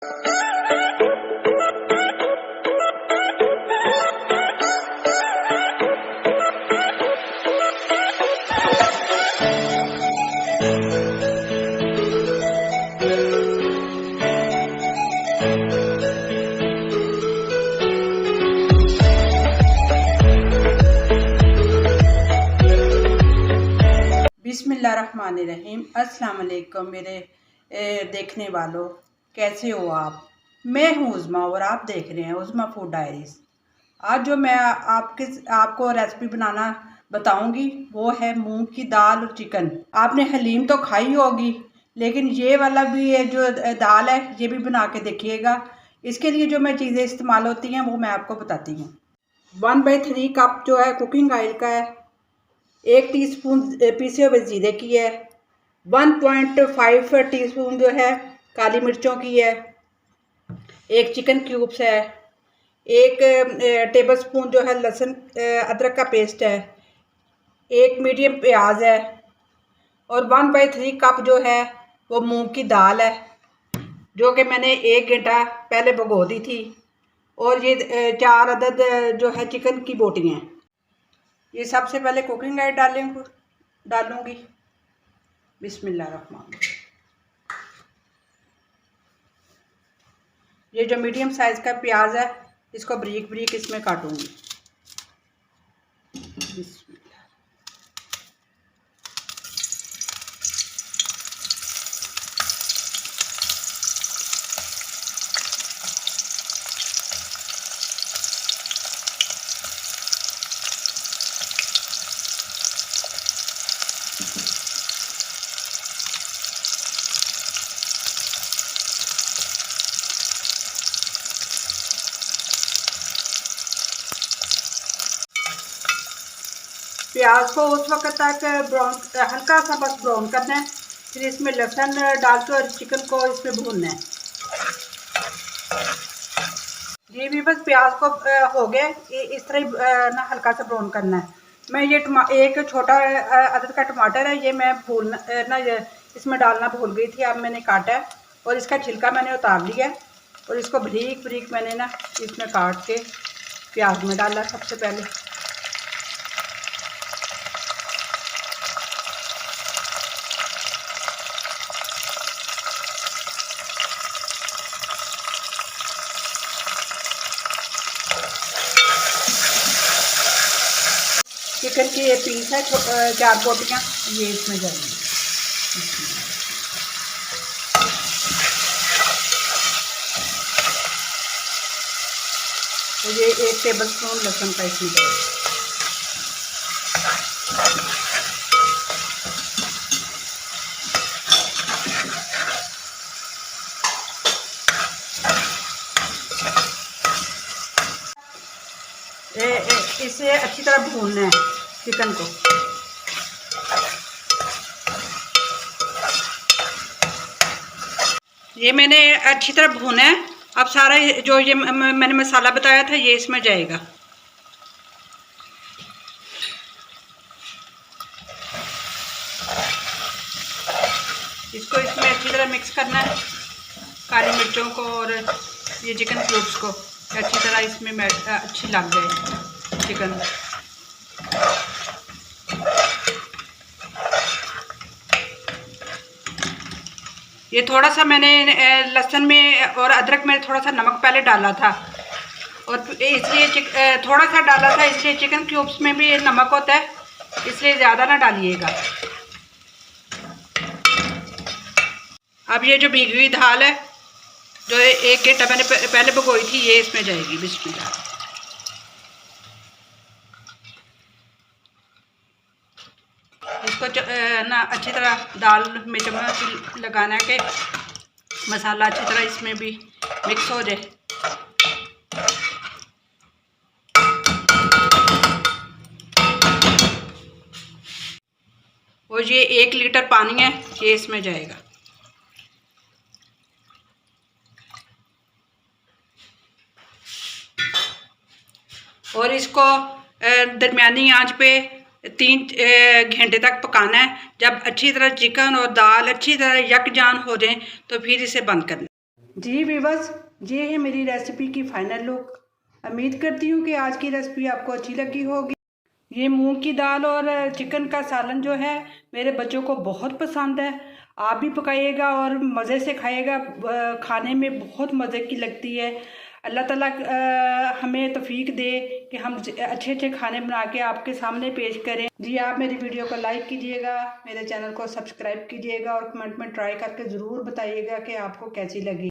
बिस्मिल्लाहिर्रहमानिर्रहीम। अस्सलाम वालेकुम मेरे देखने वालों, कैसे हो आप। मैं हूँ उज़्मा और आप देख रहे हैं उज़्मा फूड डायरीज़। आज जो मैं आपको रेसिपी बनाना बताऊंगी वो है मूंग की दाल और चिकन। आपने हलीम तो खाई होगी, लेकिन ये वाला भी है जो दाल है ये भी बना के देखिएगा। इसके लिए जो मैं चीज़ें इस्तेमाल होती हैं वो मैं आपको बताती हूँ। 1/3 कप जो है कुकिंग ऑयल का है, 1 टीस्पून पीसे हुए ज़ीरे की है, 1.5 टीस्पून जो है काली मिर्चों की है, 1 चिकन क्यूब्स है, 1 टेबल स्पून जो है लहसुन अदरक का पेस्ट है, 1 मीडियम प्याज है और 1/3 कप जो है वो मूंग की दाल है, जो कि मैंने 1 घंटा पहले भिगो दी थी। और ये 4 अदद जो है चिकन की बोटियाँ हैं। ये सबसे पहले कुकिंग ऑयल डालूंगी। बिस्मिल्लाहिर्रहमानिर्रहीम। ये जो मीडियम साइज़ का प्याज है इसको बारीक बारीक इसमें काटूंगी। प्याज को उस वक्त तक ब्राउन, हल्का सा बस ब्राउन करना है। फिर इसमें लहसुन डाल के और चिकन को इसमें भूनना है। ये भी बस प्याज को हो गया, इस तरह ना हल्का सा ब्राउन करना है। मैं ये एक छोटा अदद का टमाटर है, ये मैं इसमें डालना भूल गई थी। अब मैंने काटा है और इसका छिलका मैंने उतार लिया है और इसको बारीक बारीक मैंने ना इसमें काट के प्याज में डाला सबसे पहले। चिकन की ये पीस है 4 बोटियाँ, ये इसमें जाएंगी। तो ये 1 टेबल स्पून लहसुन का इसमें जाएगा। इसे अच्छी तरह भूनना है चिकन को। ये मैंने अच्छी तरह भूना है। अब सारा जो ये मैंने मसाला बताया था ये इसमें जाएगा। इसको इसमें अच्छी तरह मिक्स करना है, काली मिर्चों को और ये चिकन क्यूब्स को अच्छी तरह इसमें अच्छी लग जाए चिकन। ये थोड़ा सा मैंने लहसुन में और अदरक में थोड़ा सा नमक पहले डाला था और इसलिए थोड़ा सा डाला था, इसलिए चिकन क्यूब्स में भी नमक होता है, इसलिए ज़्यादा ना डालिएगा। अब ये जो भीगी हुई दाल है जो 1 घंटा मैंने पहले भिगोई थी ये इसमें जाएगी। बिस्मिल्लाह। इसको ना अच्छी तरह दाल में चम्मच लगाना है कि मसाला अच्छी तरह इसमें भी मिक्स हो जाए। और ये 1 लीटर पानी है ये इसमें जाएगा। और इसको दरमियानी आंच पे 3 घंटे तक पकाना है। जब अच्छी तरह चिकन और दाल अच्छी तरह यकजान हो जाए तो फिर इसे बंद करना। जी वीवर्स, ये है मेरी रेसिपी की फाइनल लुक। उम्मीद करती हूँ कि आज की रेसिपी आपको अच्छी लगी होगी। ये मूंग की दाल और चिकन का सालन जो है मेरे बच्चों को बहुत पसंद है। आप भी पकाइएगा और मज़े से खाइएगा, खाने में बहुत मज़े की लगती है। अल्लाह ताला हमें तौफीक दे कि हम अच्छे अच्छे खाने बना के आपके सामने पेश करें। जी, आप मेरी वीडियो को लाइक कीजिएगा, मेरे चैनल को सब्सक्राइब कीजिएगा और कमेंट में ट्राई करके ज़रूर बताइएगा कि आपको कैसी लगी।